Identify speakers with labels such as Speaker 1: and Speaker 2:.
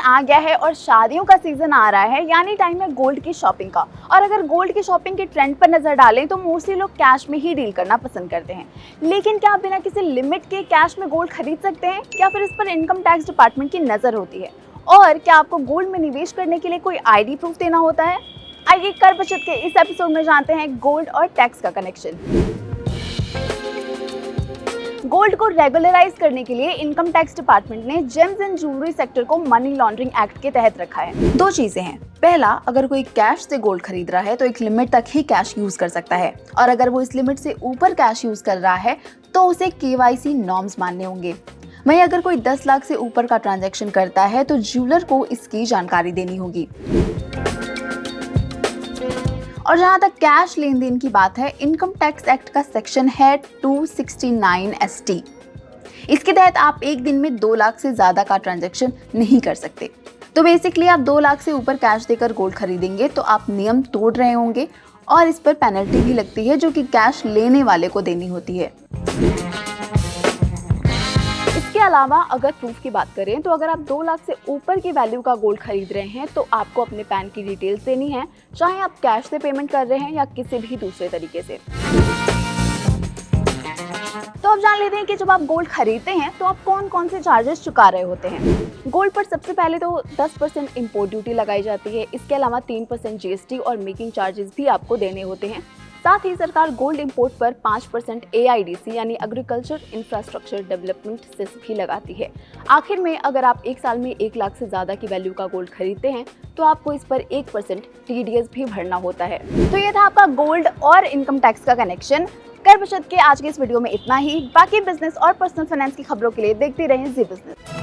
Speaker 1: आ गया है और शादियों का सीजन आ रहा है, यानी टाइम है गोल्ड की शॉपिंग का। और अगर गोल्ड की शॉपिंग के ट्रेंड पर नजर डालें तो मोस्टली लोग कैश में ही डील करना पसंद करते हैं। लेकिन क्या आप बिना किसी लिमिट के कैश में गोल्ड खरीद सकते हैं, या फिर इस पर इनकम टैक्स डिपार्टमेंट की नजर होती है? और क्या आपको गोल्ड में निवेश करने के लिए कोई ID प्रूफ देना होता है? आइए कर बचत के इस एपिसोड में जानते हैं गोल्ड और टैक्स का कनेक्शन। गोल्ड को रेगुलराइज करने के लिए इनकम टैक्स डिपार्टमेंट ने जेम्स एंड ज्वेलरी सेक्टर को मनी लॉन्ड्रिंग एक्ट के तहत रखा है। दो चीजें हैं, पहला, अगर कोई कैश से गोल्ड खरीद रहा है तो एक लिमिट तक ही कैश यूज कर सकता है, और अगर वो इस लिमिट से ऊपर कैश यूज कर रहा है तो उसे KYC नॉर्म्स मानने होंगे। वहीं अगर कोई 10 लाख से ऊपर का ट्रांजैक्शन करता है तो ज्वेलर को इसकी जानकारी देनी होगी। और जहां तक कैश लेन देन की बात है, इनकम टैक्स एक्ट का सेक्शन है 269 ST। इसके तहत आप एक दिन में 2 लाख से ज्यादा का ट्रांजैक्शन नहीं कर सकते। तो बेसिकली आप 2 लाख से ऊपर कैश देकर गोल्ड खरीदेंगे तो आप नियम तोड़ रहे होंगे, और इस पर पेनल्टी भी लगती है जो कि कैश लेने वाले को देनी होती है। इसके अलावा अगर प्रूफ की बात करें तो अगर आप 2 लाख से ऊपर की वैल्यू का गोल्ड खरीद रहे हैं तो आपको अपने पैन की डिटेल्स देनी है, चाहे आप कैश से पेमेंट कर रहे हैं या किसी भी दूसरे तरीके से। तो अब जान लेते हैं कि जब आप गोल्ड खरीदते हैं तो आप कौन कौन से चार्जेस चुका रहे होते हैं। गोल्ड पर सबसे पहले तो 10% इंपोर्ट ड्यूटी लगाई जाती है। इसके अलावा 3% GST और मेकिंग चार्जेस भी आपको देने होते हैं। साथ ही सरकार गोल्ड इंपोर्ट पर 5% AIDC यानी एग्रीकल्चर इंफ्रास्ट्रक्चर डेवलपमेंट सेस भी लगाती है। आखिर में अगर आप एक साल में 1 लाख से ज्यादा की वैल्यू का गोल्ड खरीदते हैं तो आपको इस पर 1% TDS भी भरना होता है। तो ये था आपका गोल्ड और इनकम टैक्स का कनेक्शन। कर बचत के आज के इस वीडियो में इतना ही। बाकी बिजनेस और पर्सनल फाइनेंस की खबरों के लिए देखते रहें जी बिजनेस।